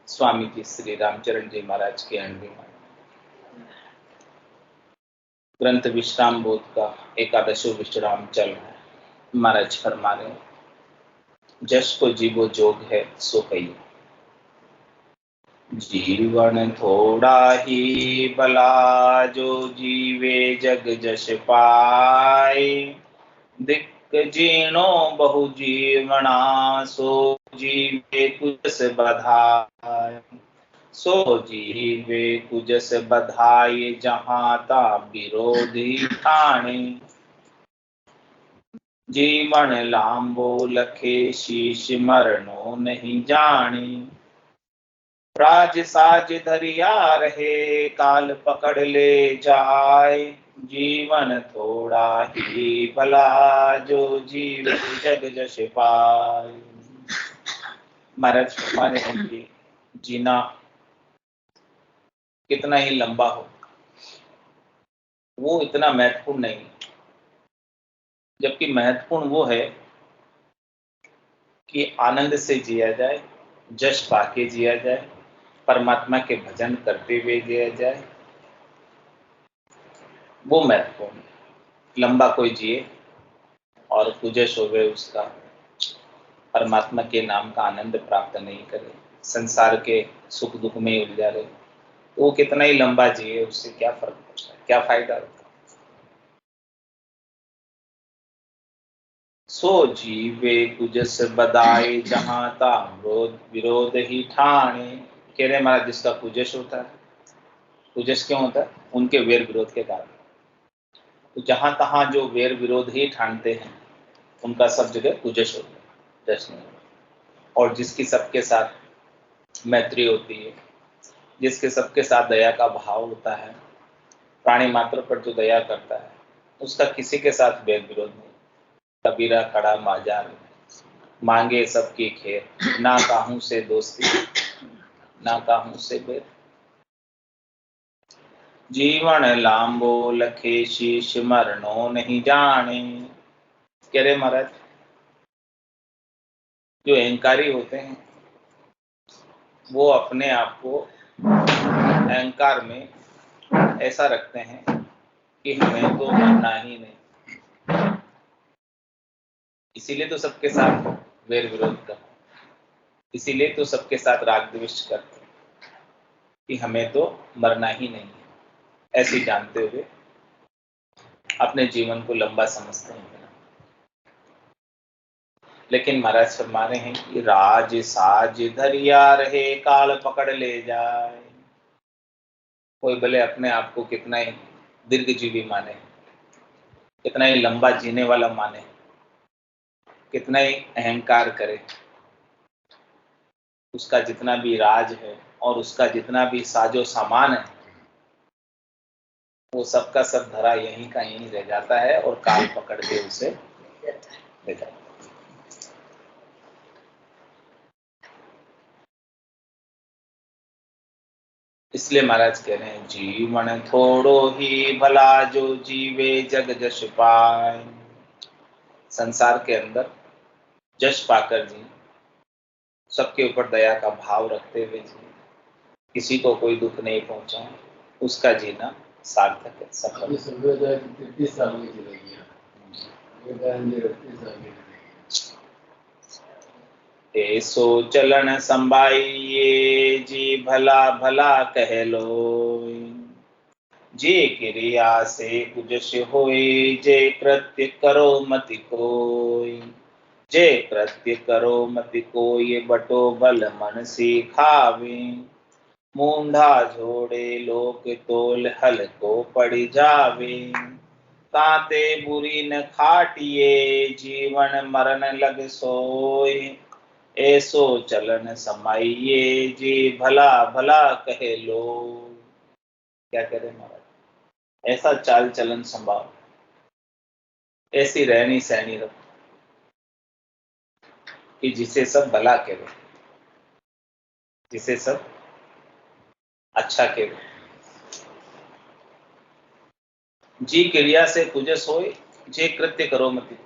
स्वामी जी श्री रामचरण जी महाराज के अंडे ग्रंथ विश्राम बोध का एकादशो विश्राम चल रहा है। महाराज फरमा रहे जश को जीवो जोग है सो कही, जीवन थोड़ा ही भला जो जीवे जग जश पाए, दिक जीर्णो बहु जीवना सो जीवे कुजस बधाए, सो जीवे कुजस बधाए जहाँ ता विरोधी ठाणे, जीवन लांबो लखे शीश मरणो नहीं जाने, राज साज धरिया रहे काल पकड़ ले जाए, जीवन थोड़ा ही भला जो जीव जग जश पाए। महाराज हमारे होंगे जीना कितना ही लंबा हो वो इतना महत्वपूर्ण नहीं, जबकि महत्वपूर्ण वो है कि आनंद से जिया जाए, जश पाके जिया जाए, परमात्मा के भजन करते हुए जिया जाए, वो महत्वपूर्ण है। लंबा कोई जिए और कुजश हो गए उसका, परमात्मा के नाम का आनंद प्राप्त नहीं करे, संसार के सुख दुख में उलझा रहे, तो वो कितना ही लंबा जिए उससे क्या फर्क पड़ता है, क्या फायदा होता है। सो जीवे कुजस बदाए जहाँ ता विरोध ही ठाणे, कह रहे महाराज जिसका कुजस होता है, कुजस क्यों होता है? उनके वेर विरोध के कारण। तो जहां तहां जो वेर विरोध ही ठानते हैं उनका सब जगह कुजस होता है, जश्न। और जिसकी सबके साथ मैत्री होती है, जिसके सबके साथ दया का भाव होता है, प्राणी मात्र पर जो दया करता है उसका किसी के साथ वेर विरोध नहीं। कबीरा खड़ा माजार मांगे सबकी खेर, ना काहू से दोस्ती ना काहू से बैर, जीवन लांबो लखे शीश मरणो नहीं जाने। कह रहे महाराज जो अहंकारी होते हैं वो अपने आप को अहंकार में ऐसा रखते हैं कि हमें तो मरना ही नहीं, इसीलिए तो सबके साथ वेर विरोध करते, इसीलिए तो सबके साथ राग द्वेष करते कि हमें तो मरना ही नहीं है, ऐसे जानते हुए अपने जीवन को लंबा समझते हैं। लेकिन महाराज फरमा रहे हैं कि राज साज धरिया रहे काल पकड़ ले जाए। कोई भले अपने आप को कितना ही दीर्घजीवी माने, कितना ही लंबा जीने वाला माने, कितना ही अहंकार करे, उसका जितना भी राज है और उसका जितना भी साजो सामान है वो सबका सब धरा यहीं का यहीं रह जाता है और काल पकड़ के उसे ले जाता है। इसलिए महाराज कह रहे हैं जीवन थोड़ो ही भला जो जीवे जग जश पाए। संसार के अंदर जश पाकर जी, सबके ऊपर दया का भाव रखते हुए जी, किसी को कोई दुख नहीं पहुंचा, उसका जीना सार्थक है, सफल। ऐसो चलन संभाइए जी भला भला कह लो, जे क्रिया से कुजस होए जे कृत्य करो मति कोई, जे कृत्य करो मति कोई बटो बल मन सिखावे, मूंढा जोड़े लोक तोल हल को पड़ जावे, ताते बुरी न खाटिए जीवन मरण लग सोए, ऐसो चलन समाइए जी भला भला कहे लो। क्या करे महाराज, ऐसा चाल चलन संभाव, ऐसी रहनी सहनी रखो कि जिसे सब भला कहे, जिसे सब अच्छा कहे। जी क्रिया से कुजस होए जे कृत्य करो मति,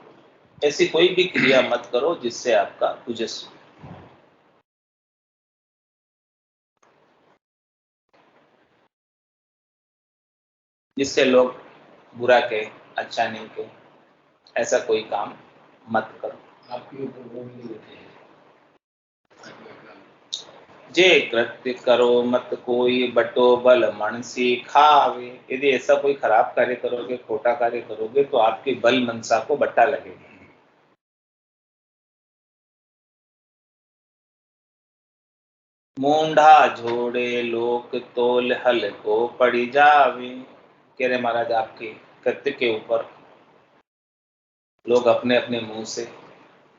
ऐसी कोई भी क्रिया मत करो जिससे आपका कुजस हो। जिससे लोग बुरा कहे, अच्छा नहीं कहे, ऐसा कोई काम मत करो। आपके ऊपर वो नहीं होते हैं। जे कृत्य करो मत कोई बटो बल मनसी खावे। यदि ऐसा कोई खराब कार्य करोगे, खोटा कार्य करोगे, तो आपकी बल मनसा को बट्टा लगेगा। मूंढा झोड़े लोक तोल हल को पड़ी जावे। कह रहे महाराज, आपके कृत्य के ऊपर लोग अपने अपने मुंह से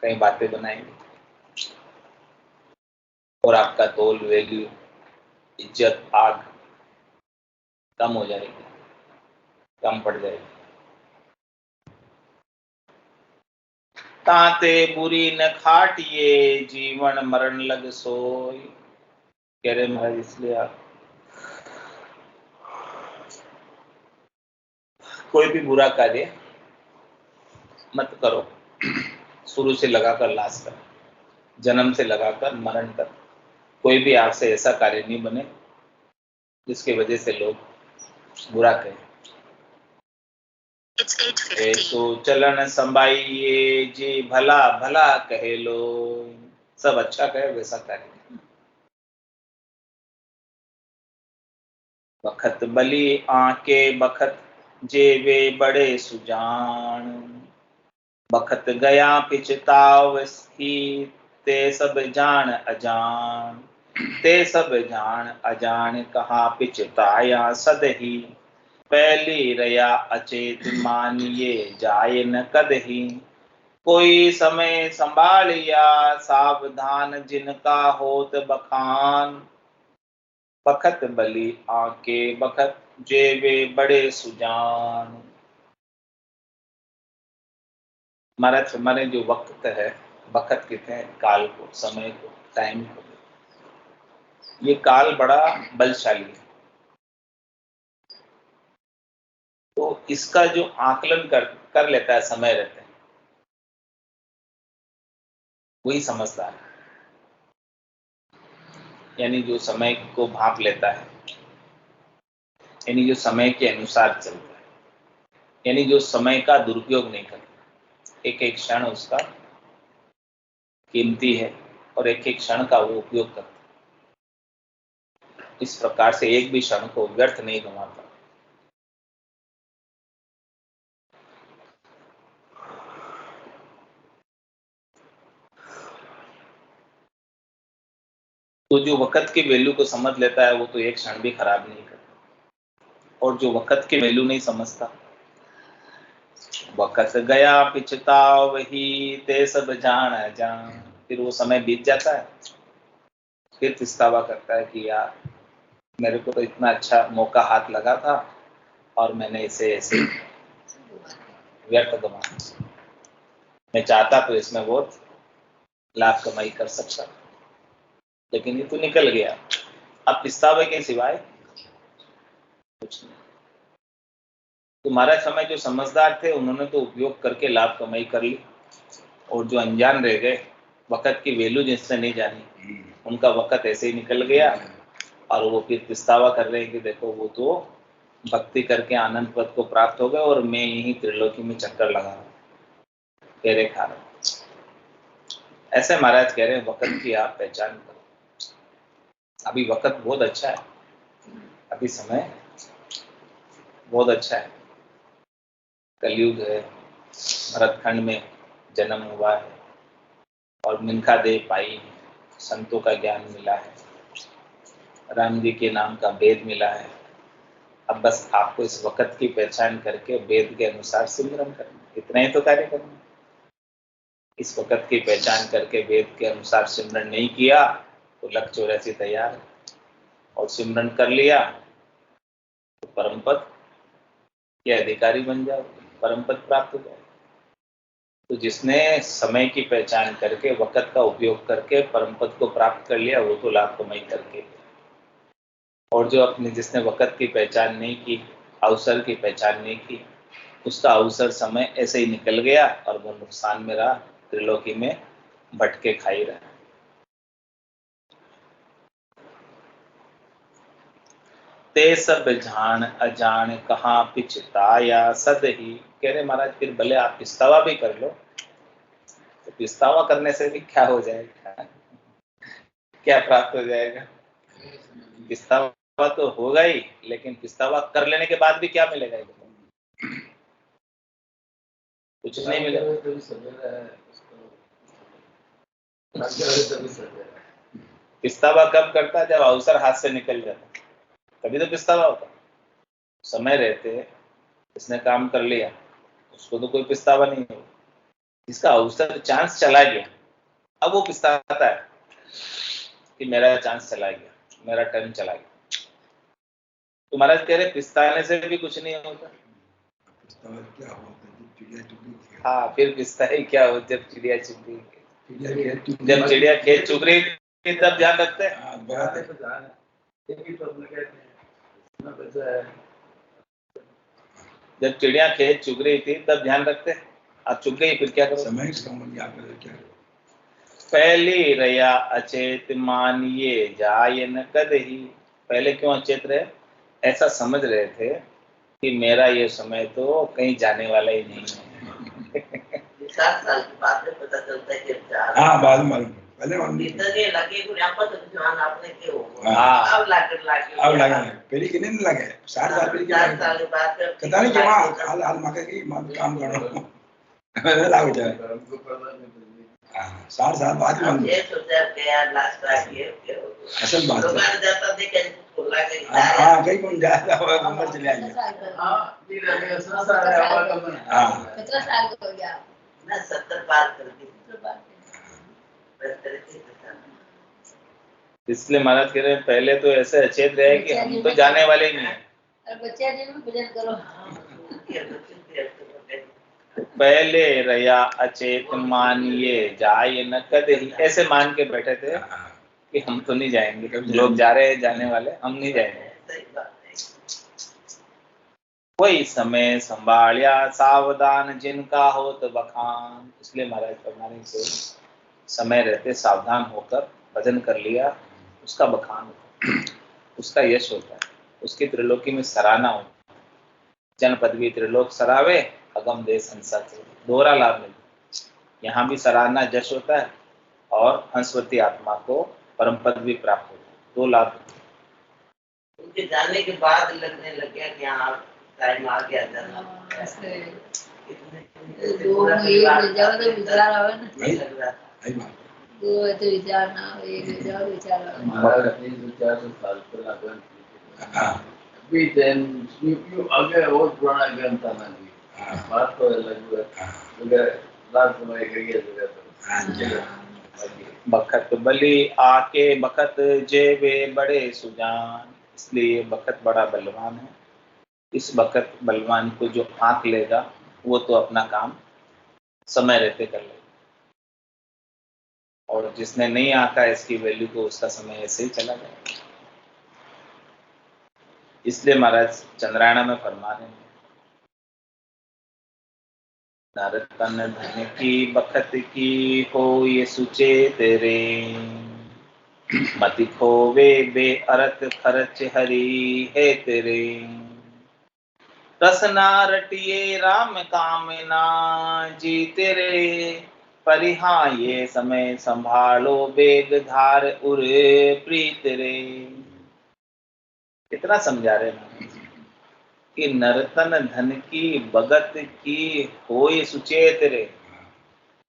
कई बातें बनाएंगे और आपका तोल, वैल्यू, इज्जत, आग कम हो जाएगी, कम पड़ जाएगी। ताते बुरी न खाटिए जीवन मरण लग सोई। कह रहे महाराज, इसलिए आप कोई भी बुरा कार्य मत करो, शुरू से लगाकर लास्ट तक, जन्म से लगाकर मरण तक कोई भी आपसे ऐसा कार्य नहीं बने जिसकी वजह से लोग बुरा कहें। ऐसो चलन संभाइए जी भला भला कहे लो। सब अच्छा कहे वैसा कार्य। बखत बली आके बखत जेवे बड़े सुजान। बखत गया पिछताव ही ते सब जान अजान। ते सब जान अजान कहा पिछताया सदही। पहली रया अचेत मानिए जाए न कदही। कोई समय संभालिया सावधान जिनका होत बखान। बखत बली आके बखत जेवे बड़े सुजान। हमारे जो वक्त है, वक्त कहते हैं काल को, समय को, टाइम को। ये काल बड़ा बलशाली है, तो इसका जो आकलन कर लेता है समय रहते हैं, वही समझदार है। यानी जो समय को भांप लेता है, यानी जो समय के अनुसार चलता है, यानी जो समय का दुरुपयोग नहीं करता। एक एक क्षण उसका कीमती है और एक एक क्षण का वो उपयोग करता है। इस प्रकार से एक भी क्षण को व्यर्थ नहीं गंवाता। तो जो वक्त की वैल्यू को समझ लेता है वो तो एक क्षण भी खराब नहीं करता। और जो वक्त की वैल्यू नहीं समझता, वक्त गया पिछताव ही ते सब जान जान, फिर वो समय बीत जाता है, फिर पछतावा करता है कि यार मेरे को तो इतना अच्छा मौका हाथ लगा था और मैंने इसे ऐसे व्यर्थ गंवा। मैं चाहता तो इसमें बहुत लाभ कमाई कर सकता, लेकिन ये तो निकल गया। अब पछतावे के सिवाय कुछ नहीं। तुम्हारा समय जो समझदार थे उन्होंने तो उपयोग करके लाभ कमाई कर ली, और जो अनजान रह गए, वक्त की वैल्यू जिसने नहीं जानी, उनका वक्त ऐसे ही निकल गया और वो फिर पछतावा कर रहे हैं कि देखो वो तो भक्ति करके आनंद पद को प्राप्त हो गए और मैं यही त्रिलोकी में चक्कर लगा रहा हूं, तेरे खा रहा हूं। ऐसे महाराज कह रहे हैं वक्त की आप पहचान करो। अभी वक्त बहुत अच्छा है, अभी समय बहुत अच्छा है। कलयुग है, भरतखंड में जन्म हुआ है और मिनखा दे पाई, संतों का ज्ञान मिला है, राम जी के नाम का वेद मिला है। अब बस आपको इस वक्त की पहचान करके वेद के अनुसार सिमरन करना, इतना ही तो कार्य करना। इस वक्त की पहचान करके वेद के अनुसार सिमरन नहीं किया तो 184 तैयार है, और सिमरन कर लिया तो परमपद के अधिकारी बन जाओ, परमपद प्राप्त हो जाए। तो जिसने समय की पहचान करके वक्त का उपयोग करके परमपद को प्राप्त कर लिया वो तो लाभ कमाई करके, और जो अपने जिसने वक्त की पहचान नहीं की, अवसर की पहचान नहीं की, उसका अवसर समय ऐसे ही निकल गया और वो नुकसान में रहा, त्रिलोकी में भटके खाई रहा। ते सब जान अजान कहाँ पिछताया सद ही। कह रहे महाराज फिर भले आप पिछतावा भी कर लो, तो पिछतावा करने से भी क्या हो जाएगा, क्या प्राप्त हो जाएगा? पिछतावा तो होगा ही, लेकिन पिछतावा कर लेने के बाद भी क्या मिलेगा? कुछ नहीं मिलेगा। पिछतावा कब करता है? जब अवसर हाथ से निकल जाता, तभी तो पिछतावा होता। समय रहते इसने काम कर लिया, उसको तो कोई पिछतावा नहीं होगा। जिसका अवसर चांस चला गया, अब वो पिछताता है कि मेरा चांस चला गया, मेरा टर्न चला गया। तो महाराज कह रहे पिछताने से भी कुछ नहीं होता। हाँ, फिर पिछता ही क्या हो जब चिड़िया चुग गई। जब चिड़िया खेत चुग रही थी तब ध्यान रखते हैं। जब चिड़िया खेत चुग रही थी तब ध्यान रखते हैं। अब चुग गई फिर क्या करो? समय क्या? पहली रया अचेत मानिए जाय न कदही। पहले क्यों अचेत रहे? ऐसा समझ रहे थे कि मेरा ये समय तो कहीं जाने वाला ही नहीं है। 7 साल के बाद में पता चलता है कि हाँ, बाद में पहले इतने लगे को यहाँ पर ध्यान आपने क्यों? हाँ, अब लागे पहले कितने दिन लगे? 60 साल पहले 4 साल के बाद पता नहीं क्या हाल मगर की काम करो लागू जाए। 60 साल बाद में ये सोचा कि यार लास्ट टाइम ये असल बात है जाता थे कहीं को लागे हाँ, कहीं कौन जाता है नंबर चले आएंगे। हां ठीक है, 7 साल है हमारा कम है। हां, कितना साल का हो गया? मैं 70 पार कर दी। इसलिए महाराज कह रहे हैं पहले तो ऐसे अचेत रहे कि हम तो जाने वाले ही नहीं है। बच्चे दिन में भजन करो। पहले रया अचेत मानिए जाय न कदही। ऐसे मान के बैठे थे कि हम तो नहीं जाएंगे, लोग जा रहे हैं जाने वाले, हम नहीं जाएंगे। कोई समय संभालिया सावधान जिनका हो तो बखान। इसलिए महाराज फरमाने से समय रहते सावधान होकर भजन कर लिया, उसका बखान होता है, उसका यश होता है, उसकी त्रिलोकी में सराहना होती है। जन पदवी त्रिलोक सरावे अगम दे संसार से। दोहरा लाभ मिलता। यहाँ भी सराहना जश होता है और हंसवती आत्मा को परम पद भी प्राप्त होता है। 2 लाभ। उनके जाने के बाद लगने लग गया कि हाँ टाइम आ गया था। ऐसे दो एक जाओ तो विचार आवे ना, नहीं लग रहा था। दो तो विचार ना हो, एक जाओ विचार आवे। हमारा 300-400 साल पहला ग्रंथ भी देन you आगे और पुराना ग्रंथ था ना जी। बात तो अलग है। मगर लास्ट समय करिए तो बखत बली आके बखत जेबे बड़े सुजान। इसलिए बखत बड़ा बलवान है। इस बखत बलवान को जो आंक लेगा वो तो अपना काम समय रहते कर लेगा, और जिसने नहीं आंका इसकी वैल्यू तो उसका समय ऐसे ही चला जाएगा। इसलिए महाराज चंद्रायण में फरमा रहे हैं नरतन धन की बखत की हो ये सुचे तेरे, मति खोवे बे अरत खर्च हरी है तेरे। रसना रटिए राम कामना जी तेरे, परिहा ये समय संभालो बेग धार उर प्रीत रे। कितना समझा रहे हैं कि नर्तन धन की बगत की होय सुचेत रे।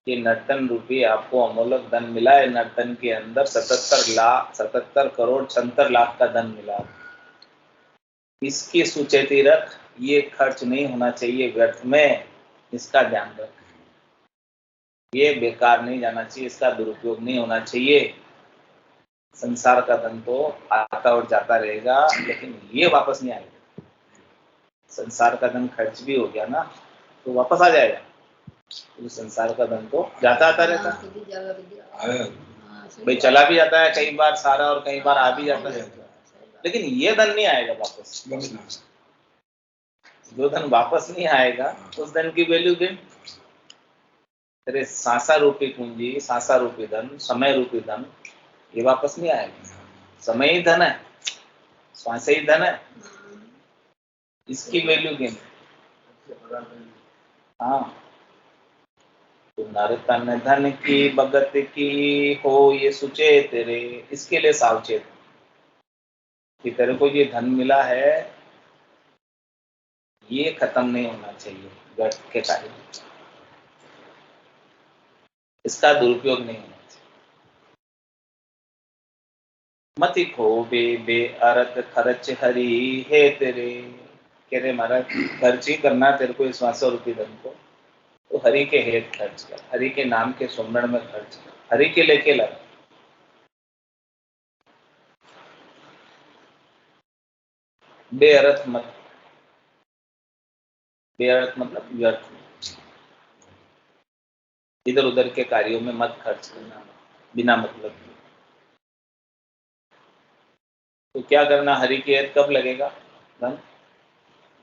ये नर्तन रूपी आपको अमूलक धन मिला है। नर्तन के अंदर 77 करोड़ 76 लाख का धन मिला। इसकी सुचेती रख, ये खर्च नहीं होना चाहिए व्यर्थ में, इसका ध्यान रख। ये बेकार नहीं जाना चाहिए, इसका दुरुपयोग नहीं होना चाहिए। संसार का धन तो आता और जाता रहेगा, लेकिन ये वापस नहीं आएगा। संसार का धन खर्च भी हो गया ना तो वापस आ जाएगा, तो संसार का धन तो जाता आता रहता है। भाई चला भी जाता है कई बार सारा, और कई बार आ भी जाता है, लेकिन ये धन नहीं आएगा वापस। जो धन वापस नहीं आएगा उस धन की वैल्यू गिन। तेरे सांसा रूपी पूंजी, सांसा रूपी धन, समय रूपी धन, ये वापस नहीं आएगा। समय ही धन है, श्वास ही धन है, इसकी वैल्यू क्या है? हाँ, तो नर तन धन की भगत की हो ये सुचे तेरे, इसके लिए सावचेत कि तेरे को ये धन मिला है, ये खत्म नहीं होना चाहिए गट के टाइम, इसका दुरुपयोग नहीं होना चाहिए। मति खो बे अरत खर्च हरी है तेरे, कह रहे महाराज खर्च ही करना तेरे को इस 500 रुपये धन को, तो हरि के हेत खर्च कर, हरि के नाम के सुमरण में खर्च कर, हरि के लेके लगा। बेअर्थ मत, बेअर्थ मतलब व्यर्थ, इधर उधर के कार्यों में मत खर्च करना बिना मतलब के। तो क्या करना, हरि के हेत कब लगेगा धन?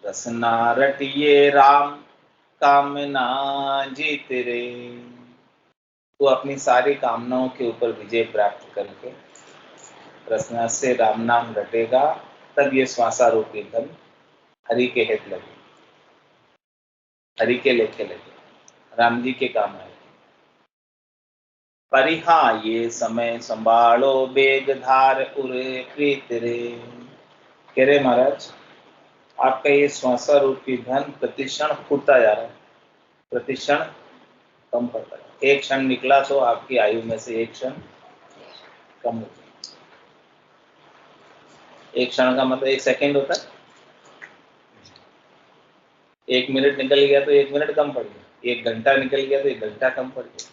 रसना रटिए राम कामना जीत रे, तो अपनी सारी कामनाओं के ऊपर विजय प्राप्त करके रसना से राम नाम रटेगा, तब ये श्वासारूपी धन हरि के हित लगे, हरि के लेखे लगे, राम जी के काम आए। परिहा ये समय संभालो बेग धार उरे प्रीत रे, कह रहे महाराज आपका ये श्वासारूपी धन प्रतिक्षण फूटता जा रहा है, प्रतिक्षण कम पड़ता है। एक क्षण निकला तो आपकी आयु में से एक क्षण कम हो गया। एक क्षण का मतलब 1 सेकेंड होता है, 1 मिनट निकल गया तो 1 मिनट कम पड़ गया, 1 घंटा निकल गया तो 1 घंटा कम पड़ गया,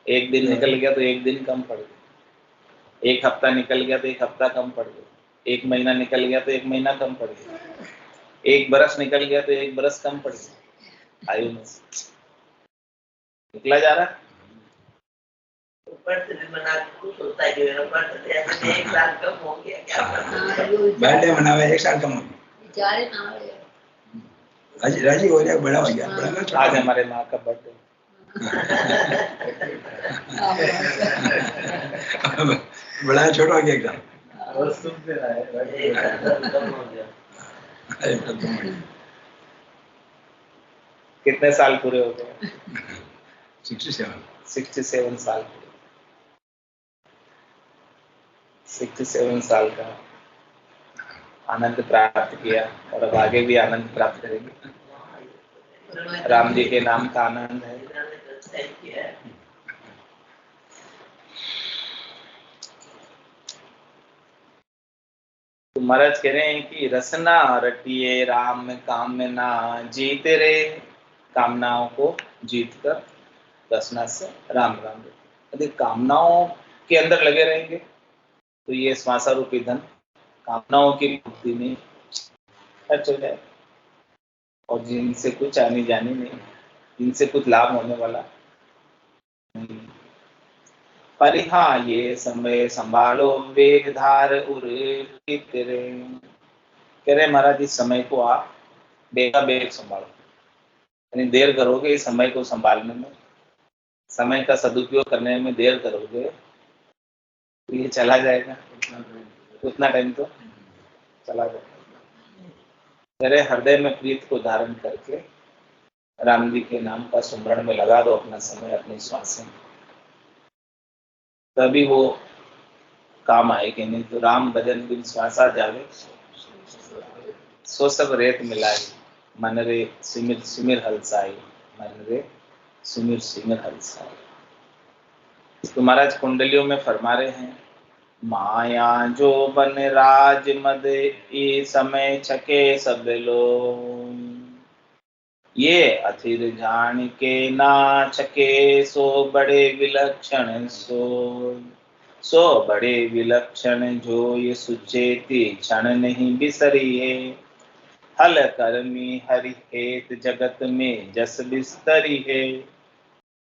1 दिन निकल गया तो 1 दिन कम पड़ गया, 1 हफ्ता निकल गया तो 1 हफ्ता कम पड़ गया, 1 महीना निकल गया तो 1 महीना कम पड़ गया, 1 बरस निकल गया तो 1 बरस कम पड़ गया। आयु में से निकला जा रहा है। ऊपर से भी मना के खुश होता है कि मेरा बर्थडे ऐसे 1 साल कम हो गया, क्या बर्थडे मनावे 1 साल कम हो गया, राजी हो गया, बड़ा हो गया, बड़ा ना छोटा। आज हमारे माँ का बर्थडे, बड़ा छोटा हो गया एकदम, कितने साल पूरे हो गए? 67 साल, 67 साल का आनंद प्राप्त किया और अब आगे भी आनंद प्राप्त करेंगे। राम जी के नाम का आनंद है। तो महाराज कह रहे हैं कि रसना रटिए राम कामना जीत रे, कामनाओं को जीत कर रसना से राम राम। यदि कामनाओं के अंदर लगे रहेंगे तो ये श्वासारूपी धन कामनाओं की पूर्ति में खर्च हो जाए, और जिनसे कुछ आनी जानी नहीं, जिनसे कुछ लाभ होने वाला नहीं। परिहा ये समय संभालो वेग धार उरे तेरे, कह रहे महाराज इस समय को आप बेगा बेग संभालो, यानी देर करोगे इस समय को संभालने में, समय का सदुपयोग करने में देर करोगे तो ये चला जाएगा, उतना टाइम तो चला जाएगा। तेरे हृदय में प्रीत को धारण करके राम जी के नाम का सुमरण में लगा दो अपना समय, अपनी श्वासें, तभी वो काम आएगी। नहीं तो राम भजन बिन श्वासा जावे, सो सब रेत मिलाई, मन रे सिमिर सिमिर हलसाई, मन रे सिमिर सिमिर हलसाई। तो महाराज कुंडलियों में फरमा रहे हैं, माया जो बन राज मद ये समय छके सब लोग, ये अथिर जान के ना छके सो बड़े विलक्षण सो बड़े विलक्षण जो ये सुचेती क्षण नहीं बिसरिए, हल कर्मी हरि हेत जगत में जस बिस्तरी है,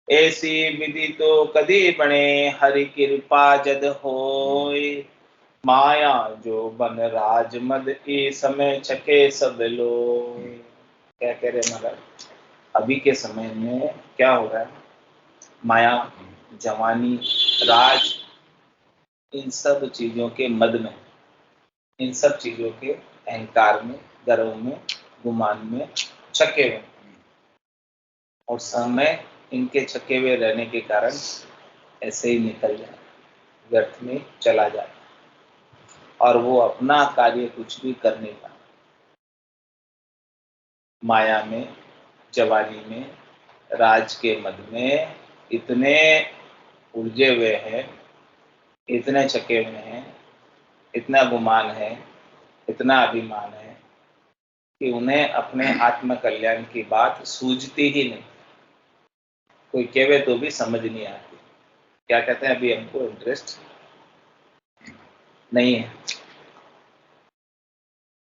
ऐसी विधि तो कदी बने हरि कृपा जद होय, माया जो बन राज मद ये समय छके सब लोग। क्या कह रहे महाराज, अभी के समय में क्या हो रहा है, माया, जवानी, राज, इन सब चीजों के मद में इन सब चीजों के अहंकार में, गर्व में, गुमान में छके हुए, और समय इनके छके हुए रहने के कारण ऐसे ही निकल जाए, व्यर्थ में चला जाए, और वो अपना कार्य कुछ भी कर नहीं पाए। माया में, जवानी में, राज के मद में इतने उलझे हुए हैं, इतने छके हुए हैं, इतना गुमान है, इतना अभिमान है कि उन्हें अपने आत्म कल्याण की बात सूझती ही नहीं। कोई कहे तो भी समझ नहीं आती। क्या कहते हैं, अभी हमको इंटरेस्ट नहीं है।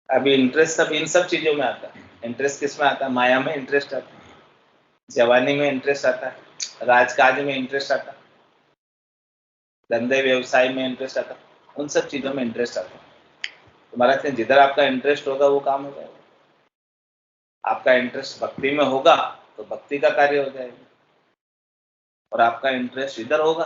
अभी इंटरेस्ट सब इन सब चीजों में आता है। इंटरेस्ट किस में आता है? माया में इंटरेस्ट आता है, जवानी में इंटरेस्ट आता है, राजकाज में इंटरेस्ट आता है, धंधे व्यवसाय में इंटरेस्ट आता है, उन सब चीजों में इंटरेस्ट आता है। तो महाराज जिधर आपका इंटरेस्ट होगा वो काम हो जाएगा। आपका इंटरेस्ट भक्ति में होगा तो भक्ति का कार्य हो जाएगा, और आपका इंटरेस्ट इधर होगा।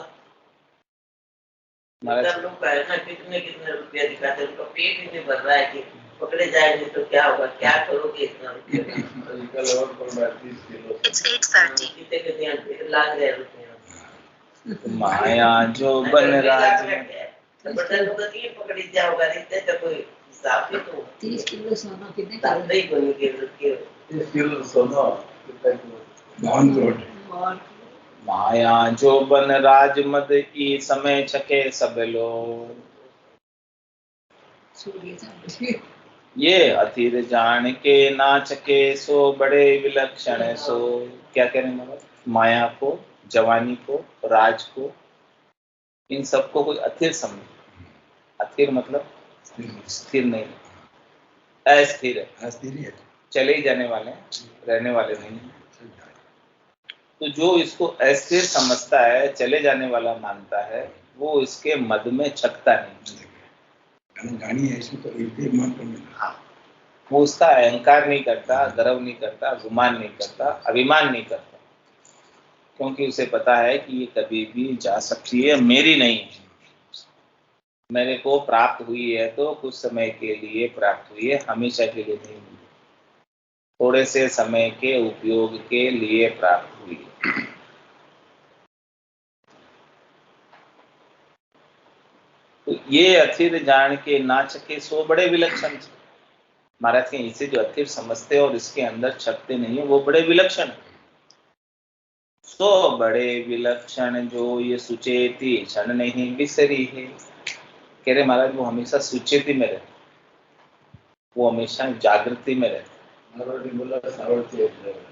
लोग कितने कितने रुपया दिखाते हैं, उनका पेट ही नहीं भर रहा है कि पकड़े जाएंगे तो क्या होगा, क्या करोगे इतना रुपया? कितने लाख रुपया माया जो बन राज पकड़ी जाओगा, नहीं तो कोई हिसाब भी तो 30 किलो सोना कितने का नहीं बनी के 30 किलो सोना माया जो बन राज मद ई समय छके सब लोग। ये अधीर जान के ना छके सो बड़े विलक्षण सो। क्या कह रहे हैं? माया को, जवानी को, राज को, इन सबको कोई अथिर समझे। अथिर मतलब स्थिर नहीं, अस्थिर है, चले ही जाने वाले, रहने वाले नहीं। तो जो इसको अस्थिर समझता है, चले जाने वाला मानता है, वो इसके मद में छकता नहीं। है इसमें तो हाँ, वो उसका अहंकार नहीं करता, गर्व नहीं करता, गुमान नहीं करता, अभिमान नहीं करता, क्योंकि उसे पता है कि ये कभी भी जा सकती है, मेरी नहीं है। मेरे को प्राप्त हुई है तो कुछ समय के लिए प्राप्त हुई है, हमेशा के लिए नहीं हुई। थोड़े से समय के उपयोग के लिए प्राप्त हुई है। तो ये अथिर जान के नाच के सो बड़े विलक्षण। महाराज के इसे जो अथिर समझते और इसके अंदर छकते नहीं है, वो बड़े विलक्षण। सो बड़े विलक्षण जो ये सुचेती क्षण नहीं बिसरी है। कह रहे महाराज वो हमेशा सुचेती में रहते, वो हमेशा जागृति में रहते,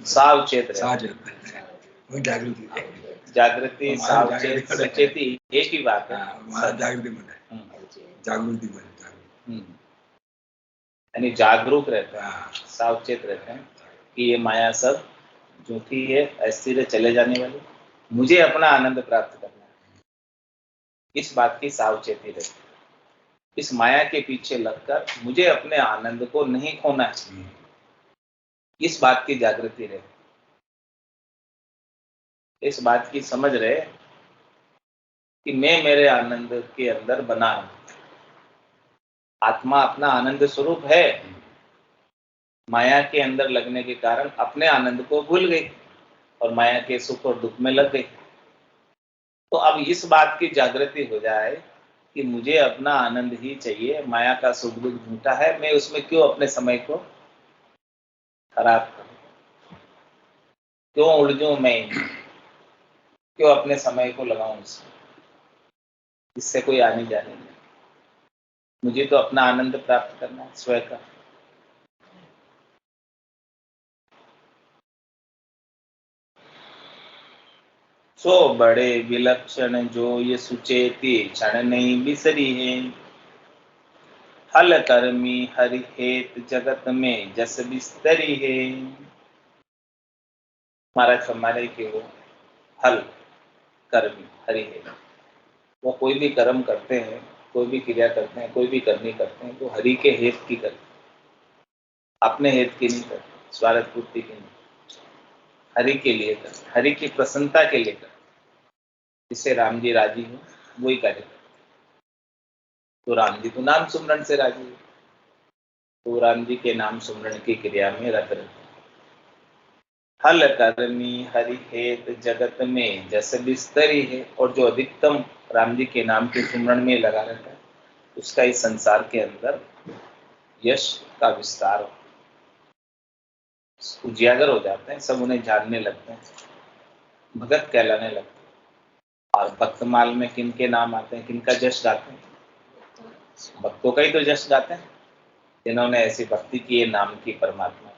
सावचेत रहते। जागृति, सावचेत, सचेती एक ही बात है। जागृति यानी जागरूक रहते हैं, सावचेत रहते हैं कि ये माया सब झूठी है, अस्थिर है, चले जाने वाली, मुझे अपना आनंद प्राप्त करना है। इस बात की सावचेती रहती, इस माया के पीछे लगकर मुझे अपने आनंद को नहीं खोना है, इस बात की जागृति रहे, इस बात की समझ रहे कि मैं मेरे आनंद के अंदर बना हूं। आत्मा अपना आनंद स्वरूप है, माया के अंदर लगने के कारण अपने आनंद को भूल गई और माया के सुख और दुख में लग गई। तो अब इस बात की जागृति हो जाए कि मुझे अपना आनंद ही चाहिए, माया का सुख दुख झूठा है, मैं उसमें क्यों अपने समय को खराब करूं, क्यों उलझूं मैं, क्यों अपने समय को लगाऊं इससे कोई आने जाने नहीं। मुझे तो अपना आनंद प्राप्त करना है स्वयं का। सो बड़े विलक्षण जो ये सुचेती क्षण नहीं बिसरी है। हल कर्मी हरि हेत जगत में जस बिस्तरी है। महाराज हमारे के वो हल कर्मी हरि हेत, वो कोई भी कर्म करते हैं, कोई भी क्रिया करते हैं, कोई भी करनी करते हैं तो हरि के हेत की करते, अपने हेत की नहीं करते, स्वार्थ पूर्ति की नहीं, हरि के लिए करते, हरि की प्रसन्नता के लिए करते। जिससे राम जी राजी हो वही कार्य करते। तो राम जी तो नाम सुमरन से राजी हो, तो राम जी के नाम सुमरण की क्रिया में रत रहते। हल करमी हरि हेत जगत में जस बिस्तरी है, और जो अधिकतम राम जी के नाम के सुमरण में लगा रहता है उसका इस संसार के अंदर यश का विस्तार उजागर हो जाते हैं, सब उन्हें जानने लगते हैं, भगत कहलाने लगते हैं। और भक्तमाल में किन के नाम आते हैं, किनका जश गाते हैं? भक्तों का ही तो जश गाते हैं, जिन्होंने ऐसी भक्ति की है नाम की परमात्मा,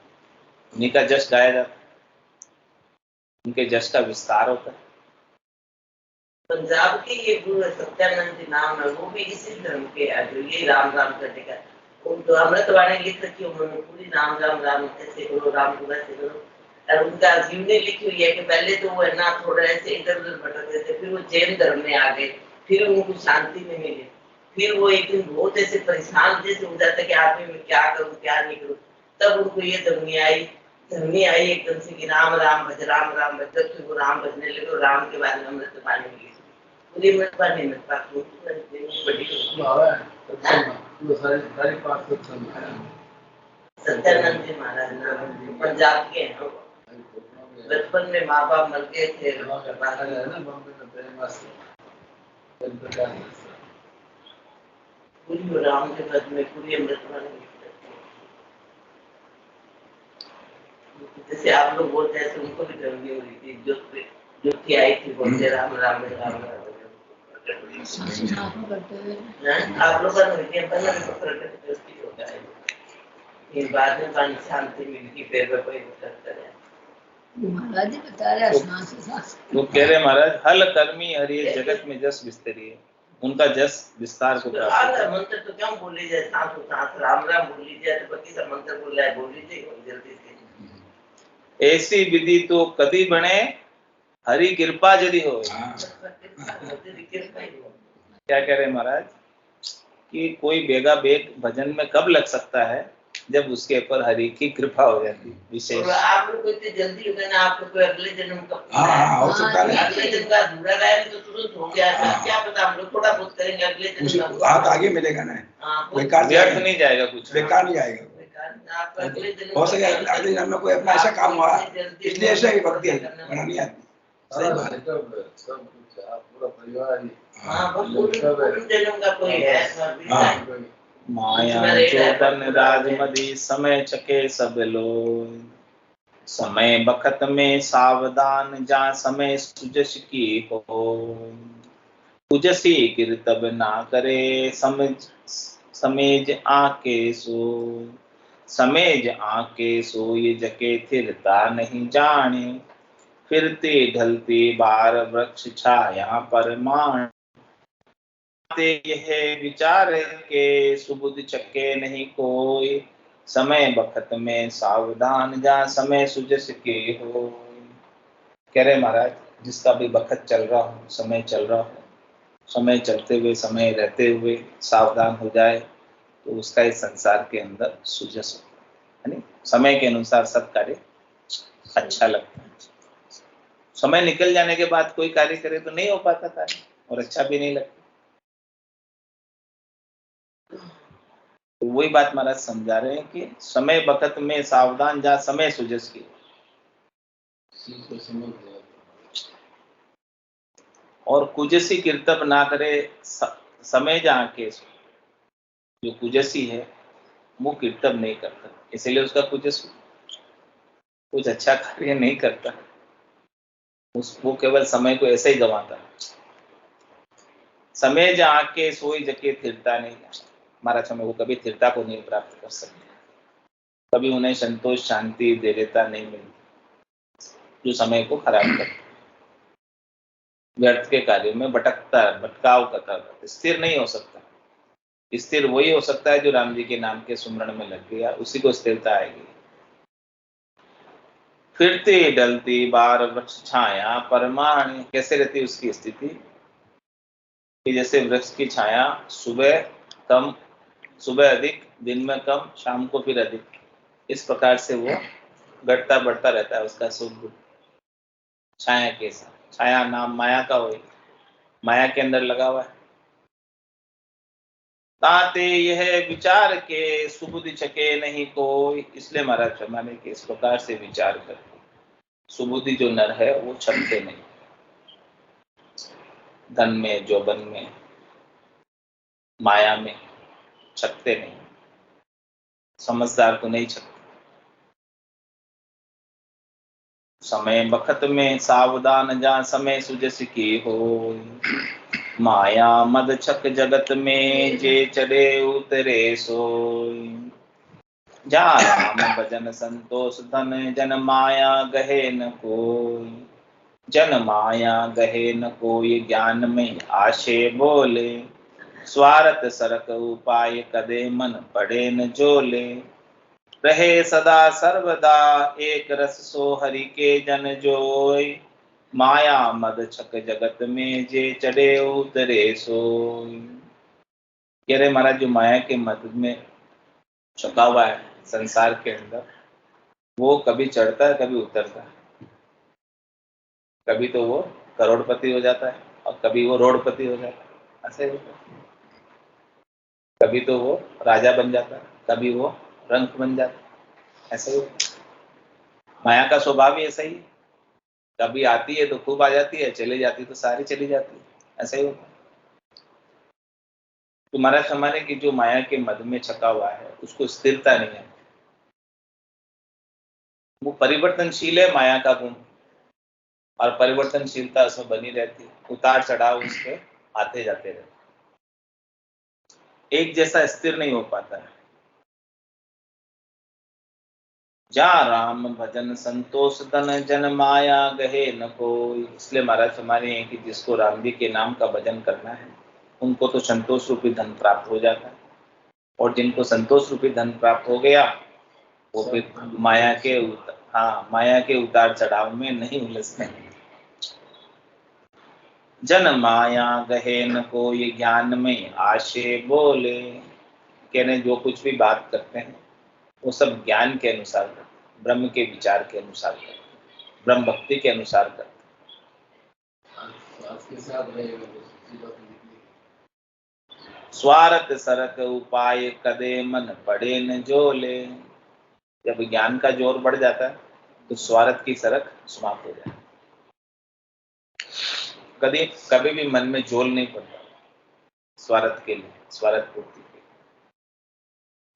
उन्हीं का जश गाया जाता है, उनके जश का विस्तार होता है। पंजाब के ये गुरु सत्यानंद जी नाम है, वो भी इसी धर्म के है, जो ये राम राम करने का उनको अमृतवाणी लिख रखी है उन्होंने पूरी, राम राम राम ऐसे करो, राम को ऐसे करो। और उनका जीवनी लिखी हुई है कि पहले तो वो है ना थोड़ा ऐसे इधर उधर भटकते थे, फिर वो जैन धर्म में आ गए, फिर उनको शांति में मिली, फिर वो एक दिन बहुत ऐसे परेशान जैसे हो जाता कि आदमी में क्या करूं क्या नहीं करूं, तब उनको ये धर्मी आई एकदम से कि राम राम भज, राम राम भज। जब वो राम भजने लगे, राम के बारे में अमृतवाणी मिली, पूरी अमृतवाणी में सत्यानंद जी महाराज पंजाब के हैं। बचपन में माँ बाप मर गए थे, पूरी राम के पद में पूरी अमृतवाणी। जैसे आप लोग बोलते हैं उनको भी गर्मी हो रही थी, जो थी आई थी बोलते राम राम राम राम। आप लोग होता है, फिर बाद में पानी शांति मिलती, फिर में कोई करता है। महाराज जी बता रहे वो कह रहे महाराज हल कर्मी हरि जगत में जस विस्तरी है, उनका जस विस्तार को प्राप्त है। मंत्र तो क्यों बोल लीजिए, सांस सांस राम राम बोल लीजिए, तो बाकी सब मंत्र बोल रहा है, बोल लीजिए जल्दी से। ऐसी विधि तो कदी बने हरि कृपा यदि हो। क्या कह रहे महाराज कि कोई बेगा बेग भजन में कब लग सकता है, जब उसके ऊपर हरि की कृपा हो जाती विशेष। आप लोग को इतनी जल्दी हो गया ना, आप लोग को अगले जन्म का हो सकता है, अगले जन्म का अधूरा रहा तो तुरंत हो गया, क्या पता हम लोग थोड़ा बहुत करेंगे अगले जन्म हाथ आगे मिलेगा ना, बेकार व्यर्थ नहीं जाएगा, कुछ बेकार नहीं जाएगा। हो सके अगले जन्म में कोई अपना ऐसा काम हुआ इसलिए ऐसा ही भक्ति बना नहीं आती। सही बात है, सब कुछ पूरा परिवार ही। जन्म का कोई है माया चोदन राजमदी समय चके सब लोग, समय बखत में सावधान जा समय सुजस की हो, कुजसी कीर्तब ना करे समेज आके सो, समेज आके सो ये जके थिरता नहीं जाने, फिरते ढलते बार वृक्ष छाया परमाण, यह विचार के सुबुद चक्के नहीं कोई, समय बखत में सावधान जा समय सुजस के हो। कह रहे महाराज जिसका भी बखत चल रहा हो, समय चल रहा हो, समय चलते हुए समय रहते हुए सावधान हो जाए तो उसका इस संसार के अंदर सुजस हो, यानी समय के अनुसार सब कार्य अच्छा लगता है। समय निकल जाने के बाद कोई कार्य करे तो नहीं हो पाता कार्य और अच्छा भी नहीं लगता। तो वही बात महाराज समझा रहे हैं कि समय बखत में सावधान जा समय सुजस की, और कुजसी कीर्तब ना करे समय जा के, जो कुजसी है वो कीर्तब नहीं करता, इसलिए उसका कुजस कुछ अच्छा कार्य नहीं करता, वो केवल समय को ऐसे ही गंवाता है। समय जा के सोई जके थिरता नहीं, महाराज समय वो कभी स्थिरता को नहीं प्राप्त कर सकते, कभी उन्हें संतोष शांति देवता नहीं मिलती, जो समय को खराब करता, व्यर्थ के कार्यों में भटकता है, भटकाव करता है, स्थिर नहीं हो सकता। स्थिर वही हो सकता है जो राम जी के नाम के सुमरण में लग गया, उसी को स्थिरता आएगी। फिरते डलती बार वृक्ष छाया परमाण, कैसे रहती उसकी स्थिति कि जैसे वृक्ष की छाया सुबह कम, सुबह अधिक, दिन में कम, शाम को फिर अधिक, इस प्रकार से वो घटता बढ़ता रहता है उसका सुख छाया के साथ। छाया नाम माया का हो, माया के अंदर लगा हुआ है, ताते यह विचार के सुबुद्धि छके नहीं कोई। इसलिए महाराज फरमाने के इस प्रकार से विचार कर सुबुद्धि जो नर है वो छकते नहीं, धन में, जोबन में, माया में छकते नहीं, समझदार को नहीं छकते। समय बखत में सावधान जा समय सुजस की हो। माया मद छक जगत में जे चढ़े उतरे सोई। जा राम भजन संतोष धन जन माया गहे न कोई। जन माया गहे न कोई ज्ञान में आशे बोले। स्वार्थ सरक उपाय कदे मन पड़े न जोले। रहे सदा सर्वदा एक रस सो हरि के जन जोय। माया मद छक जगत में जे चढ़े उतरे सोई। कह रहे महाराज जो माया के मद में छका हुआ है संसार के अंदर, वो कभी चढ़ता है कभी उतरता है। कभी तो वो करोड़पति हो जाता है और कभी वो रोडपति हो जाता है, ऐसे होता है। कभी तो वो राजा बन जाता है, कभी वो रंक बन जाता है, ऐसे ही होता है। माया का स्वभाव ही ऐसा ही है। कभी आती है तो खूब आ जाती है, चली जाती तो सारी चली जाती है, ऐसा ही होता है। तो महाराज हमारे की जो माया के मद में छका हुआ है उसको स्थिरता नहीं है, वो परिवर्तनशील है माया का गुण, और परिवर्तनशीलता उसमें बनी रहती है, उतार चढ़ाव उसके आते जाते रहते, एक जैसा स्थिर नहीं हो पाता है। जा राम भजन संतोष धन जन माया गहे न कोई। इसलिए महाराज हमारे हैं कि जिसको राम जी के नाम का भजन करना है उनको तो संतोष रूपी धन प्राप्त हो जाता है, और जिनको संतोष रूपी धन प्राप्त हो गया वो फिर माया के उतार चढ़ाव में नहीं उलझते। जन माया गहे न कोई ज्ञान में आशे बोले। कहने जो कुछ भी बात करते हैं वो सब ज्ञान के अनुसार करते हैं, ब्रह्म के विचार के अनुसार करते हैं, ब्रह्म भक्ति के अनुसार करते हैं। स्वार्थ सरक उपाय कदे मन पड़े न जोले। जब ज्ञान का जोर बढ़ जाता है तो स्वार्थ की सरक समाप्त हो जाती है। कभी भी मन में जोल नहीं पड़ता स्वार्थ के लिए, स्वार्थ पूर्ति के लिए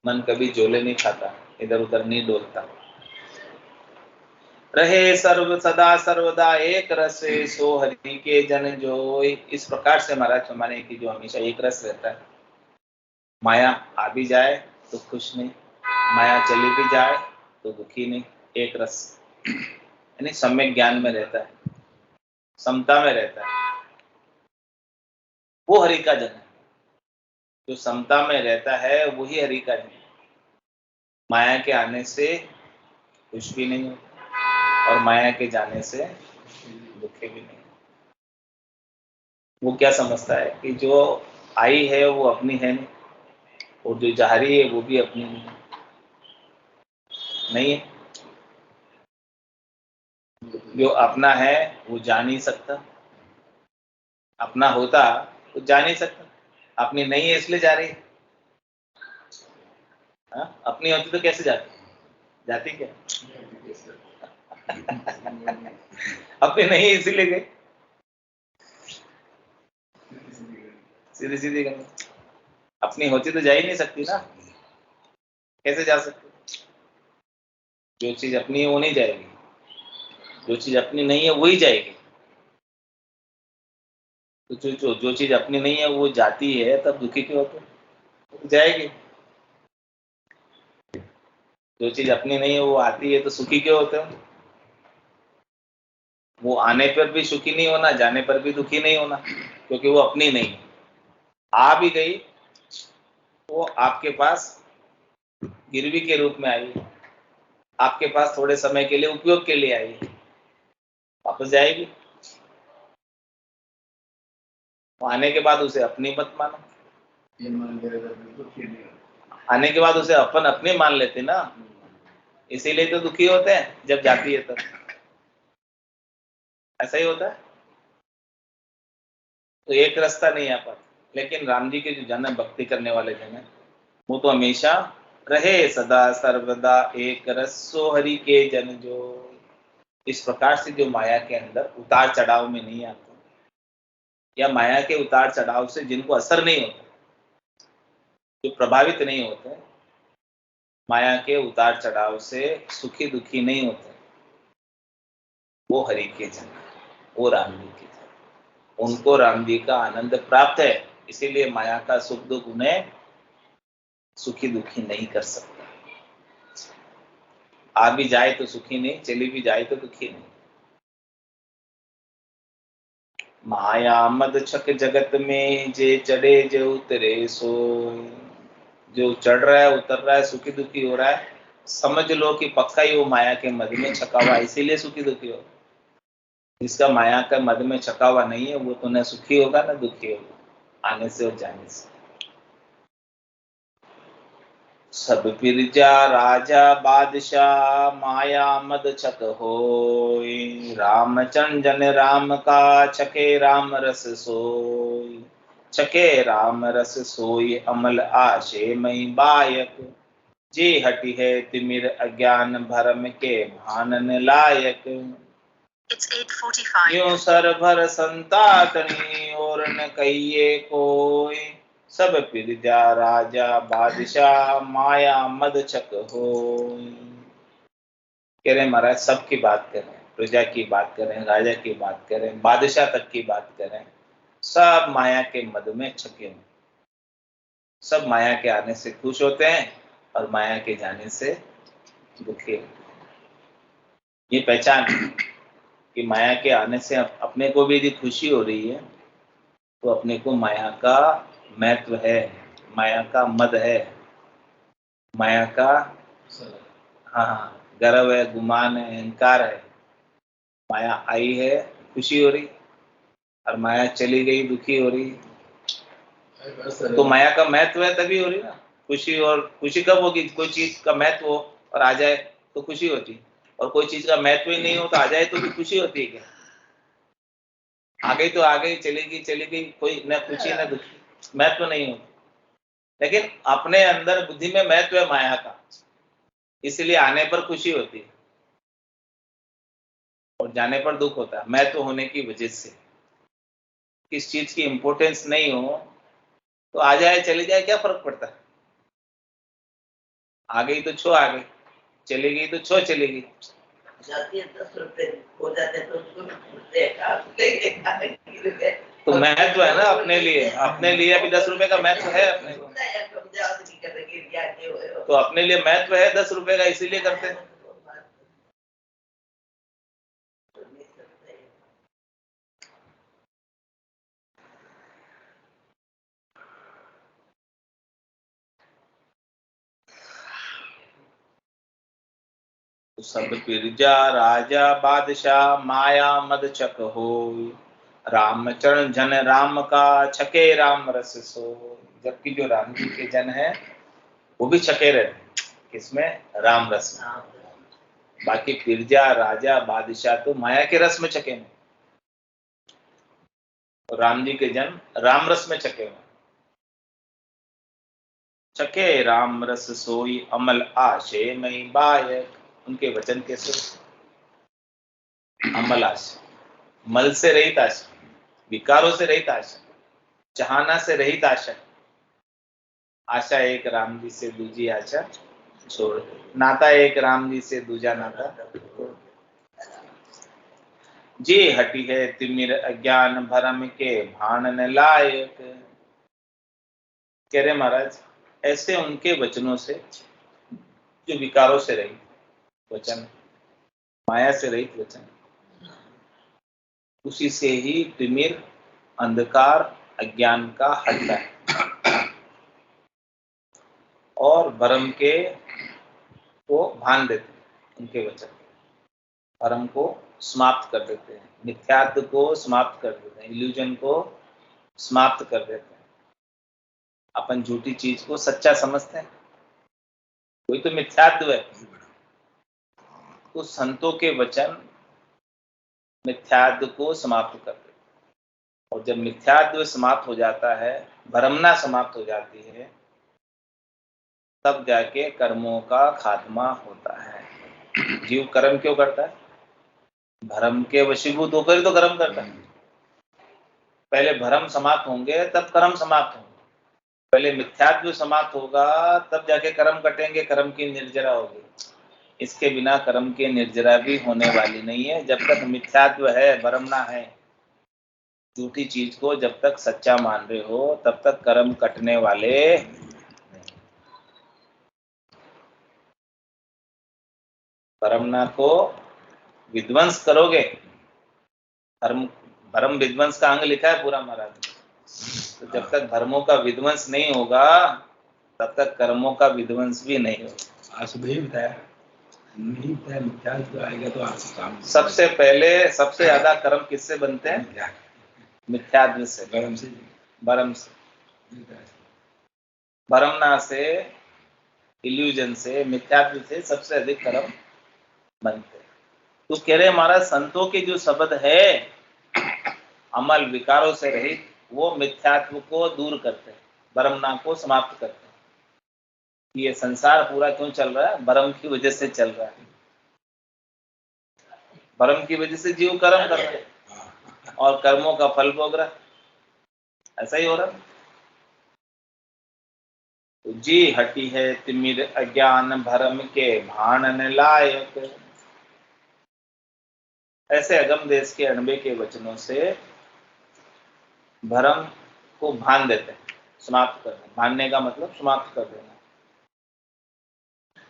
मन कभी जोले नहीं खाता, इधर उधर नहीं डोलता। रहे सर्व सदा सर्वदा एक रस सो हरि के जन जोय। इस प्रकार से महाराज हमारे की जो हमेशा एक रस रहता है, माया आ भी जाए तो खुश नहीं, माया चली भी जाए तो दुखी नहीं, एक रस यानी सम्यक ज्ञान में रहता है, समता में रहता है, वो हरि का जन है। जो समता में रहता है वही हरि का जन है। माया के आने से खुश भी नहीं होता और माया के जाने से दुखी भी नहीं। वो क्या समझता है कि जो आई है वो अपनी है नहीं, और जो जा रही है वो भी अपनी नहीं है। जो अपना है वो जा नहीं सकता, अपना होता तो जा नहीं सकता, अपनी नहीं है इसलिए जा रही है। अपनी होती तो कैसे जाती क्या? अपनी नहीं है इसीलिए गई, सीधी सीधी गई। अपनी होती तो जा ही नहीं सकती ना, कैसे जा सकती? जो चीज अपनी है वो नहीं जाएगी, जो चीज अपनी नहीं है वही जाएगी। तो जो चीज अपनी नहीं है वो जाती है तब दुखी क्यों होते? वो जाएगी। जो चीज अपनी नहीं है वो आती है तो सुखी क्यों होते हो? वो आने पर भी सुखी नहीं होना, जाने पर भी दुखी नहीं होना, क्योंकि वो अपनी नहीं। आ भी गई वो आपके पास गिरवी के रूप में आई, आपके पास थोड़े समय के लिए उपयोग के लिए आई, वापस जाएगी। आने के बाद उसे अपनी मत मानो, आने के बाद उसे अपन अपने मान लेते ना, इसीलिए तो दुखी होते हैं जब जाती है तब। ऐसा ही होता है। तो एक रास्ता नहीं आ पाता। लेकिन राम जी के जो जन है, भक्ति करने वाले जन है, वो तो हमेशा रहे सदा सर्वदा एक रसो हरि के जन जो। इस प्रकार से जो माया के अंदर उतार चढ़ाव में नहीं आते, या माया के उतार चढ़ाव से जिनको असर नहीं होता, जो प्रभावित नहीं होते, माया के उतार चढ़ाव से सुखी दुखी नहीं होते, वो हरि के जन, वो राम जी के जन, उनको राम जी का आनंद प्राप्त है। इसीलिए माया का सुख दुख उन्हें सुखी दुखी नहीं कर सकता। आ भी जाए तो सुखी नहीं, चली भी जाए तो दुखी नहीं। माया मद छक जगत में जे चढ़े जो उतरे सो। जो चढ़ रहा है, उतर रहा है, सुखी दुखी हो रहा है, समझ लो कि पक्का ही वो माया के मद में छका हुआ, इसीलिए सुखी दुखी हो। जिसका माया का मद में छका हुआ नहीं है, वो तो न सुखी होगा न दुखी होगा, आने से और जाने से। सब पिरजा राजा बादशाह माया मद छक होय। रामचंद्र जन राम का छके राम रस सोय। छके राम रस सोय अमल आशे मई बायक। जे हटी है तिमिर अज्ञान भरम के भानन लायक। यूं सर भर संतातनी और न कहिए कोई। सब पिरजा राजा बादशाह माया मद छक हो। कह रहे महाराज, सबकी बात करें, प्रजा की बात करें, राजा की बात करें, बादशाह तक की बात करें, सब माया के मद में छके हुए। सब माया के आने से खुश होते हैं और माया के जाने से दुखी होते हैं। ये पहचान कि माया के आने से अपने को भी यदि खुशी हो रही है तो अपने को माया का महत्व है, माया का मद है, माया का हाँ गर्व है, गुमान है, अहंकार है। माया आई है, खुशी हो रही, और माया चली गई, दुखी हो रही। तो माया का महत्व है तभी हो रही ना खुशी। और खुशी कब होगी? कोई चीज का महत्व हो और आ जाए तो खुशी होती, और कोई चीज का महत्व ही नहीं हो तो आ जाए तो भी खुशी होती है क्या? आ गई तो आ गई, चली गई चली गई, कोई न खुशी न दुखी, महत्व नहीं होती। लेकिन अपने अंदर बुद्धि में महत्व है माया का, इसलिए आने पर खुशी होती है और जाने पर दुख होता है, महत्व होने की वजह से। किस चीज की इंपॉर्टेंस नहीं हो तो आ जाए चली जाए, क्या फर्क पड़ता है? आ गई तो छो आ गई, चली गई तो छो चली गई। जाती है 10 रुपए हो जाते तो उसको तो महत्व है ना अपने लिए, अपने लिए भी 10 रुपए का महत्व है अपने को। तो अपने लिए महत्व है 10 रुपए का, इसीलिए करते हैं। सब पिरजा राजा बादशाह माया मद छक होय। रामचरण जन राम का छके राम रस सो। जबकि जो राम जी के जन है वो भी छके रहते, किसमें? राम रस में। बाकी पिरजा राजा बादशाह तो माया के रस में छके हैं, और राम जी के जन राम रस में छके हुए। छके राम रस सोई अमल आशे मई बायक। उनके वचन के सुर अमल आशा, मल से रहित आशा, विकारों से रहित आशा, चाहना से रहित आशा। आशा एक राम जी से दूजी आशा छोड़, नाता एक राम जी से दूजा नाता। जे हटी है तिमिर अज्ञान भरम के भानन लायक। कह रहे महाराज, ऐसे उनके वचनों से, जो विकारों से रहित वचन, माया से रहित वचन, उसी से ही तिमिर अंधकार अज्ञान का हटता है और भरम के को भान देते हैं। उनके वचन भरम को समाप्त कर देते हैं, मिथ्यात्व को समाप्त कर देते हैं, इल्यूजन को समाप्त कर देते हैं। अपन झूठी चीज को सच्चा समझते हैं, कोई तो मिथ्यात्व है। तो संतों के वचन मिथ्यात्व को समाप्त कर देते हैं, और जब मिथ्यात्व समाप्त हो जाता है भ्रमना समाप्त हो जाती है, तब जाके कर्मों का खात्मा होता है। जीव कर्म क्यों करता है? भ्रम के वशीभूत होकर ही तो कर्म करता है। पहले भ्रम समाप्त होंगे तब कर्म समाप्त होंगे। पहले मिथ्यात्व समाप्त होगा तब जाके कर्म कटेंगे, कर्म की निर्जरा होगी। इसके बिना कर्म की निर्जरा भी होने वाली नहीं है। जब तक मिथ्यात्व है, भ्रमना है, झूठी चीज को जब तक सच्चा मान रहे हो तब तक कर्म कटने वाले नहीं। भ्रमना को विध्वंस करोगे, भ्रम विध्वंस का अंग लिखा है पूरा महाराज। तो जब तक धर्मों का विध्वंस नहीं होगा तब तक कर्मों का विध्वंस भी नहीं होगा। असुभी बताया नहीं बताया, मिथ्यात्व आएगा तो आपको काम। सबसे पहले सबसे ज्यादा कर्म किससे बनते हैं? मिथ्यात्व से, भ्रम से, भ्रम से, भ्रमना से, इल्यूजन से, मिथ्यात्व से सबसे अधिक कर्म बनते हैं। तो कह रहे महाराज संतों के जो शब्द है अमल विकारों से रहित, वो मिथ्यात्व को दूर करते हैं, भ्रमना को समाप्त करते हैं। ये संसार पूरा क्यों चल रहा है? भ्रम की वजह से चल रहा है। भ्रम की वजह से जीव कर्म कर रहा है और कर्मों का फल भोग रहा है। ऐसा ही हो रहा है। तो जी हटी है तिमिर अज्ञान भरम के भानन लायक। ऐसे अगम देश के अणबे के वचनों से भरम को भान देते हैं, समाप्त कर देना। भानने का मतलब समाप्त कर देना।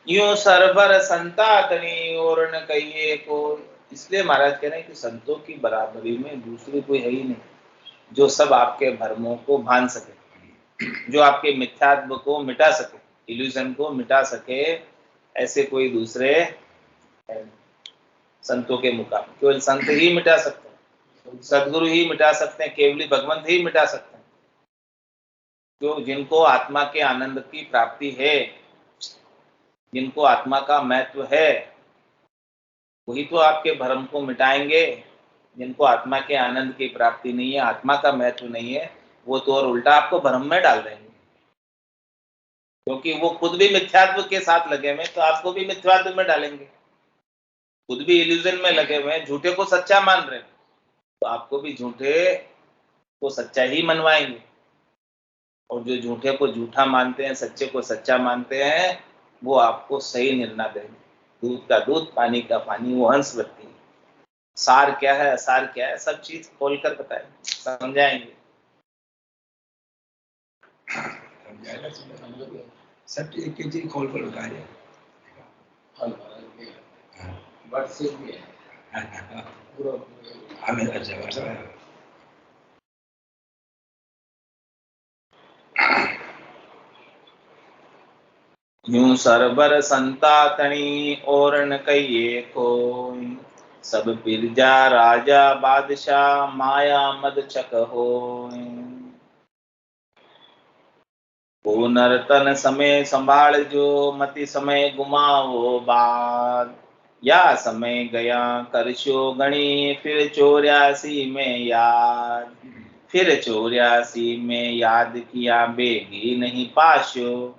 यूं सरबर संता तनी और न कहिए को। इसलिए महाराज कह रहे हैं कि संतों की बराबरी में दूसरी कोई है ही नहीं जो सब आपके भ्रमों को भान सके, जो आपके मिथ्यात्व को मिटा सके, इल्यूजन को मिटा सके। ऐसे कोई दूसरे संतों के मुकाबले केवल संत ही मिटा सकते हैं, सदगुरु ही मिटा सकते हैं, केवली भगवंत ही मिटा सकते हैं। जो जिनको आत्मा के आनंद की प्राप्ति है, जिनको आत्मा का महत्व है, वही तो आपके भ्रम को मिटाएंगे। जिनको आत्मा के आनंद की प्राप्ति नहीं है, आत्मा का महत्व नहीं है, वो तो और उल्टा आपको भ्रम में डाल देंगे। क्योंकि वो खुद भी मिथ्यात्व के साथ लगे हुए, तो आपको भी मिथ्यात्व में डालेंगे। खुद भी इल्यूजन में लगे हुए हैं, झूठे को सच्चा मान रहे हैं, तो आपको भी झूठे को सच्चा ही मनवाएंगे। और जो झूठे को झूठा मानते हैं, सच्चे को सच्चा मानते हैं, वो आपको सही निर्णय देंगे। दूध का दूध, पानी का पानी, वो हंस व्यक्ति है। सार क्या है, असार क्या है, सब चीज खोलकर बताएं, समझाएंगे। सब एक एक चीज खोल कर बताया। हमें अच्छा यूं सरबर संता तणी और न कहिए कोई। सब बिरजा राजा बादशाह माया मद चक होय। को नर्तन समय संभाल जो मति समय गुमावो बाद। या समय गया करशो गणी फिर 84 में याद। फिर 84 में याद किया बेगी नहीं पाशो।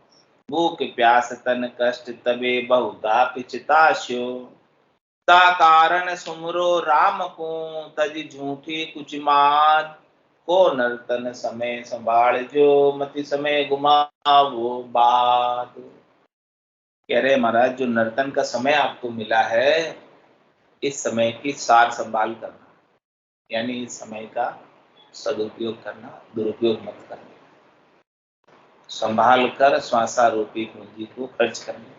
भूख प्यास तन कष्ट तबे बहुधा पिछताशो। ता कारण सुमरो राम को तज झूठी कुछ मात। को नर्तन समय संभाल जो मति समय गुमावो बात। कह रहे महाराज, जो नर्तन का समय आपको मिला है, इस समय की सार संभाल करना, यानी इस समय का सदुपयोग करना, दुरुपयोग मत करना। संभाल कर श्वासारूपी पूंजी को खर्च करना।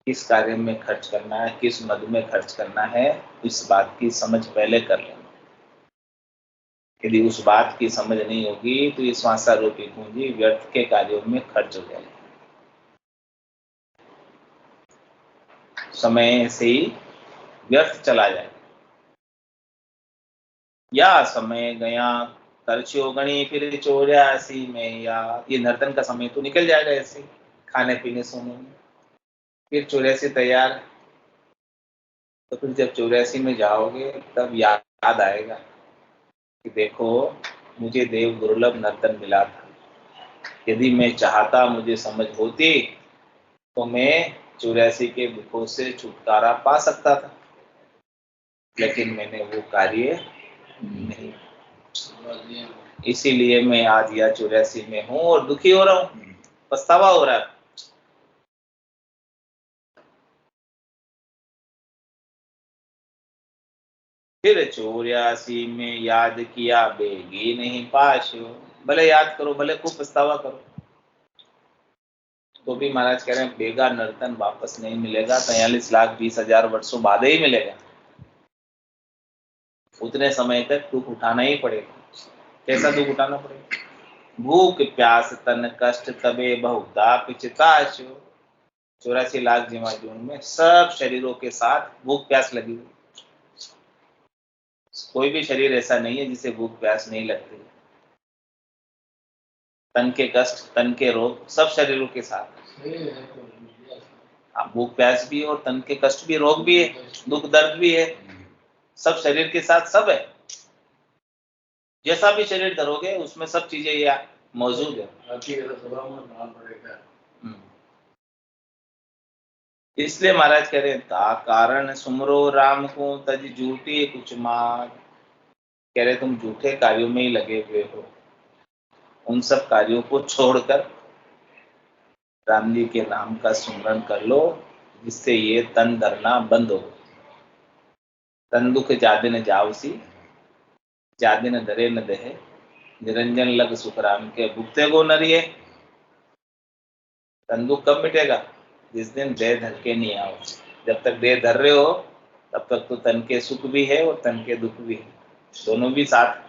किस कार्य में खर्च करना है, किस मद में खर्च करना है, इस बात की समझ पहले कर लेना। यदि उस बात की समझ नहीं होगी तो ये श्वासारूपी पूंजी व्यर्थ के कार्यों में खर्च हो जाएगी, समय से ही व्यर्थ चला जाएगा। या समय गया करछो गणी फिर 84 में या। ये नर्तन का समय तो निकल जाएगा ऐसे खाने पीने सोने में। फिर 84 तैयार, तो फिर जब 84 में जाओगे तब याद आएगा कि देखो मुझे देव दुर्लभ नर्तन मिला था। यदि मैं चाहता, मुझे समझ होती, तो मैं 84 के दुखों से छुटकारा पा सकता था, लेकिन मैंने वो कार्य नहीं। इसीलिए मैं आज या 84 में हूँ और दुखी हो रहा हूँ, पछतावा हो रहा है। फिर 84 में याद किया बेगी नहीं पाशो। भले याद करो, भले खूब पछतावा करो, तो भी महाराज कह रहे हैं बेगा नर्तन वापस नहीं मिलेगा, 43,20,000 वर्षों बाद ही मिलेगा। उतने समय तक दुख उठाना ही पड़ेगा। कैसा दुख उठाना पड़ेगा? भूख प्यास तन कष्ट तबे बहुता पिचिताशो। 84 लाख जीवाजून में सब शरीरों के साथ भूख प्यास लगी हुई। कोई भी शरीर ऐसा नहीं है जिसे भूख प्यास नहीं लगती। तन के कष्ट, तन के रोग, सब शरीरों के साथ। भूख प्यास भी है और तन के कष्ट भी, रोग भी है, दुख दर्द भी है, सब शरीर के साथ सब है। जैसा भी शरीर धरोगे उसमें सब चीजें ये मौजूद है। इसलिए महाराज कह रहे हैं ता कारण सुमरो राम को तज झूठी कुछ मार। कह रहे तुम झूठे कार्यों में ही लगे हुए हो, उन सब कार्यों को छोड़कर राम जी के नाम का सुमरण कर लो, जिससे ये तन धरना बंद हो। तन दुख जादिन जावसी, जादिन धरे न दहे, निरंजन लग सुख राम के भुगते गो नरिये। तन दुख कब मिटेगा? जिस दिन देह धर के नहीं आओ। जब तक देह धर रहे हो तब तक तो तन के सुख भी है और तन के दुख भी है, दोनों भी साथ।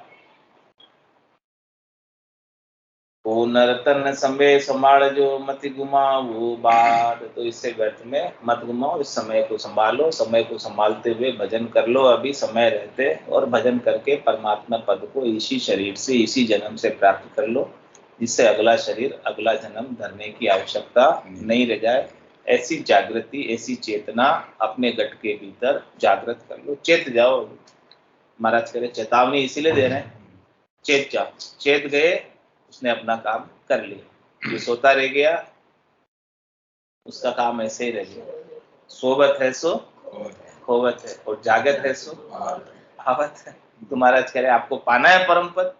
वो नर्तन समय संभाल जो मत गुमाओ बात। तो इससे व्यर्थ में मत घुमाओ, इस समय को संभालो, समय को संभालते हुए भजन कर लो अभी समय रहते, और भजन करके परमात्मा पद को इसी शरीर से, इसी जन्म से प्राप्त कर लो, जिससे अगला शरीर, अगला जन्म धरने की आवश्यकता नहीं रह जाए। ऐसी जागृति, ऐसी चेतना अपने गट के भीतर जागृत कर लो। चेत जाओ। महाराज कह रहे चेतावनी इसीलिए दे रहे हैं, चेत जाओ। चेत गए, उसने अपना काम कर लिया। जो सोता रह गया उसका काम ऐसे ही रह गया। सोवत है सो खोवत है, और जागत है सो आवत है। तो महाराज कह रहे आपको पाना है परम पद,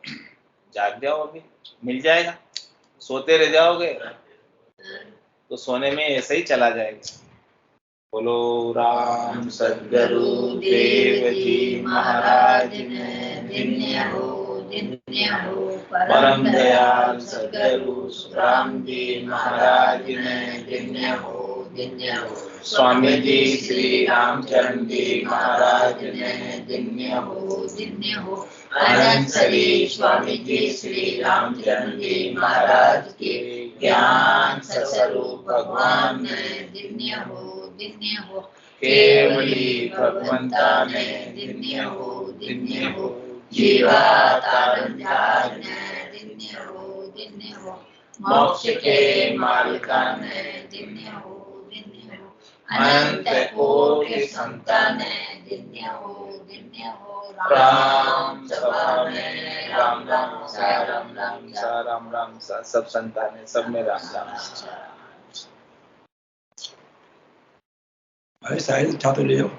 जाग जाओ, अभी मिल जाएगा। सोते रह जाओगे तो सोने में ऐसे ही चला जाएगा। बोलो राम सद्गुरु देव जी महाराज ने धन्य हो, धन्य हो। परम दयाल सद्गुरु सुखराम जी महाराज ने धन्य हो, धन्य हो। स्वामी जी श्री रामचंद्र जी महाराज ने धन्य हो, धन्य हो। अनंत श्री स्वामी जी श्री रामचंद्र जी महाराज के ज्ञान स्वरूप भगवान ने धन्य हो, धन्य हो। केवली भगवंता ने धन्य हो, धन्य हो। जीवात्मा ने धन्य हो, धन्य हो। मोक्ष के मालिका ने धन्य हो, धन्य हो। अनंत कोटि के संतान ने धन्य हो, धन्य हो। राम सभा में राम राम सा, राम राम सा, राम राम सा। सब संतान, सब में राम राम सा। भाई शायद उठा तो ले जाओ।